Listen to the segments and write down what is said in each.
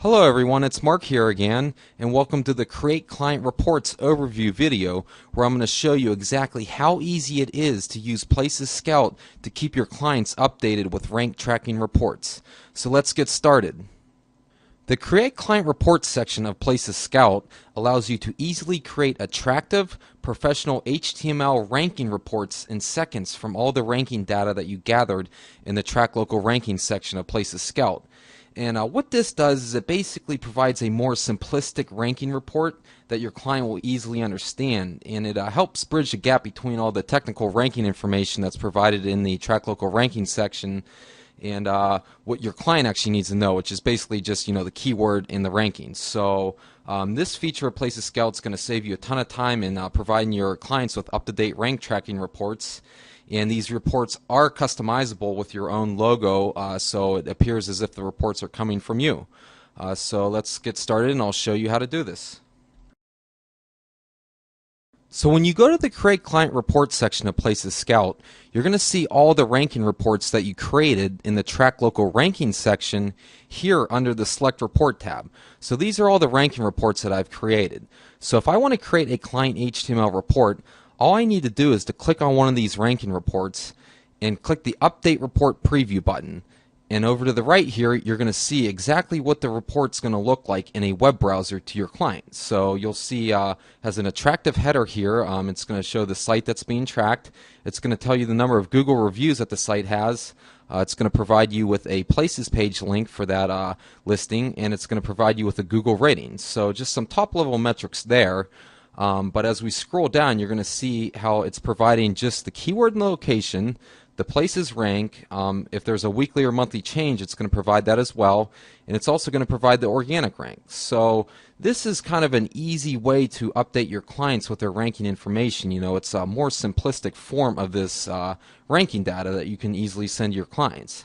Hello everyone, it's Mark here again, and welcome to the Create Client Reports overview video where I'm going to show you exactly how easy it is to use Places Scout to keep your clients updated with rank tracking reports. So let's get started. The Create Client Reports section of Places Scout allows you to easily create attractive, professional HTML ranking reports in seconds from all the ranking data that you gathered in the Track Local Ranking section of Places Scout. And what this does is it basically provides a more simplistic ranking report that your client will easily understand, and it helps bridge the gap between all the technical ranking information that's provided in the Track Local Ranking section and what your client actually needs to know, which is basically just the keyword in the rankings. So this feature of Places Scout is going to save you a ton of time in providing your clients with up-to-date rank tracking reports. And these reports are customizable with your own logo, so it appears as if the reports are coming from you. So let's get started and I'll show you how to do this. So when you go to the Create Client Reports section of Places Scout, you're going to see all the ranking reports that you created in the Track Local Ranking section here under the Select Report tab. So these are all the ranking reports that I've created. So if I want to create a client HTML report, all I need to do is to click on one of these ranking reports and click the Update Report Preview button. And over to the right here, you're going to see exactly what the report's going to look like in a web browser to your client. So you'll see has an attractive header here. It's going to show the site that's being tracked. It's going to tell you the number of Google reviews that the site has. It's going to provide you with a Places page link for that listing, and it's going to provide you with a Google rating. So just some top-level metrics there. But as we scroll down, you're going to see how it's providing just the keyword and the location, the places rank. If there's a weekly or monthly change, it's going to provide that as well, and it's also going to provide the organic rank. So this is kind of an easy way to update your clients with their ranking information. It's a more simplistic form of this ranking data that you can easily send to your clients.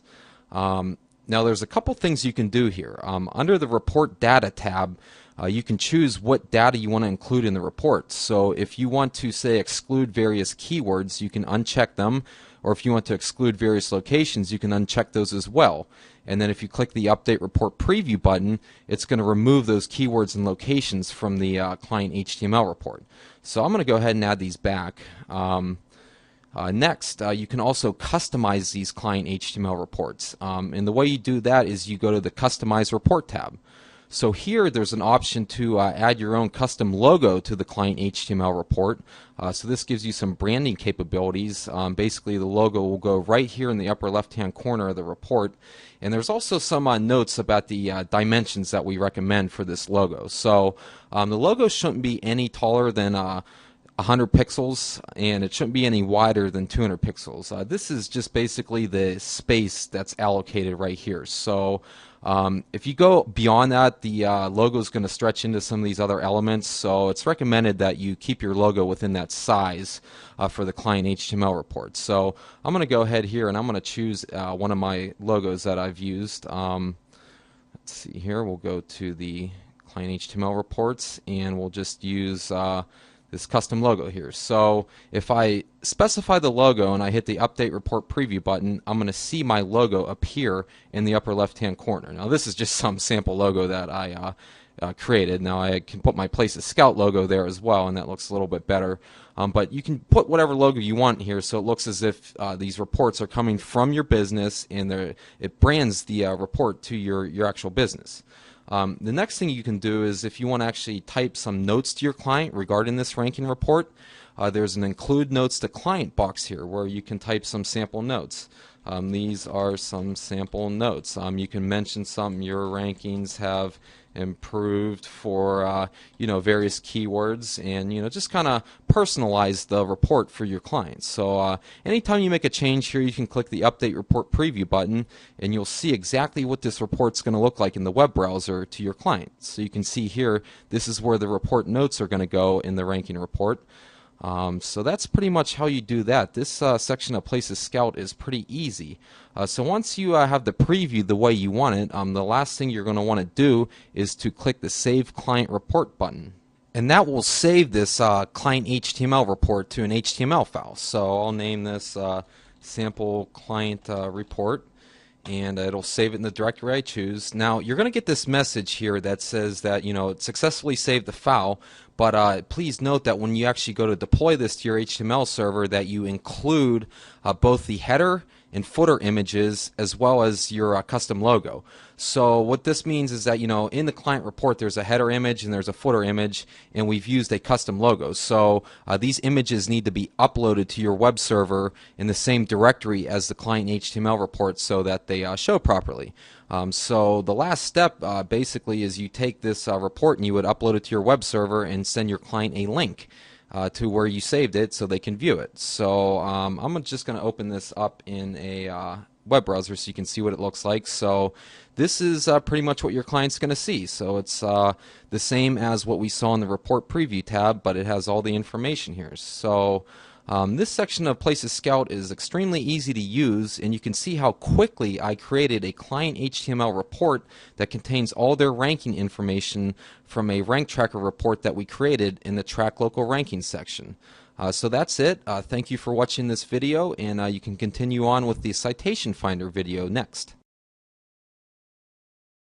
Now there's a couple things you can do here. Under the Report Data tab, you can choose what data you want to include in the report. So if you want to, say, exclude various keywords, you can uncheck them, or if you want to exclude various locations, you can uncheck those as well. And then if you click the Update Report Preview button, it's going to remove those keywords and locations from the client HTML report. So I'm going to go ahead and add these back. Next, you can also customize these client HTML reports. And the way you do that is you go to the Customize Report tab. So here there's an option to add your own custom logo to the client HTML report. So this gives you some branding capabilities. Basically the logo will go right here in the upper left hand corner of the report. And there's also some notes about the dimensions that we recommend for this logo. So the logo shouldn't be any taller than 100 pixels, and it shouldn't be any wider than 200 pixels. This is just basically the space that's allocated right here. So if you go beyond that, the logo is going to stretch into some of these other elements, so it's recommended that you keep your logo within that size for the client HTML report. So I'm going to go ahead here and I'm going to choose one of my logos that I've used. Let's see here, we'll go to the client HTML reports and we'll just use this custom logo here. So if I specify the logo and I hit the Update Report Preview button, I'm going to see my logo appear in the upper left hand corner. Now this is just some sample logo that I created. Now I can put my Places Scout logo there as well, and that looks a little bit better. But you can put whatever logo you want here, so it looks as if these reports are coming from your business, and it brands the report to your actual business. The next thing you can do is if you want to actually type some notes to your client regarding this ranking report, there's an Include Notes to Client box here where you can type some sample notes. These are some sample notes. You can mention some your rankings have improved for various keywords, and just kind of personalize the report for your clients. So anytime you make a change here, you can click the Update Report Preview button and you'll see exactly what this report's going to look like in the web browser to your client. So you can see here, this is where the report notes are going to go in the ranking report. So that's pretty much how you do that. This section of Places Scout is pretty easy. So once you have the preview the way you want it, the last thing you're going to want to do is to click the Save Client Report button. And that will save this client HTML report to an HTML file. So I'll name this Sample Client Report. and it'll save it in the directory I choose. Now you're going to get this message here that says that it successfully saved the file, but please note that when you actually go to deploy this to your HTML server, that you include both the header and footer images as well as your custom logo. So what this means is that in the client report there's a header image and there's a footer image, and we've used a custom logo. So these images need to be uploaded to your web server in the same directory as the client HTML report so that they show properly. So the last step basically is you take this report and you would upload it to your web server and send your client a link to where you saved it so they can view it. So I'm just going to open this up in a web browser so you can see what it looks like. So this is pretty much what your client's going to see. So it's the same as what we saw in the report preview tab, but it has all the information here. So this section of Places Scout is extremely easy to use, and you can see how quickly I created a client HTML report that contains all their ranking information from a rank tracker report that we created in the Track Local Ranking section. So that's it. Thank you for watching this video, and you can continue on with the Citation Finder video next.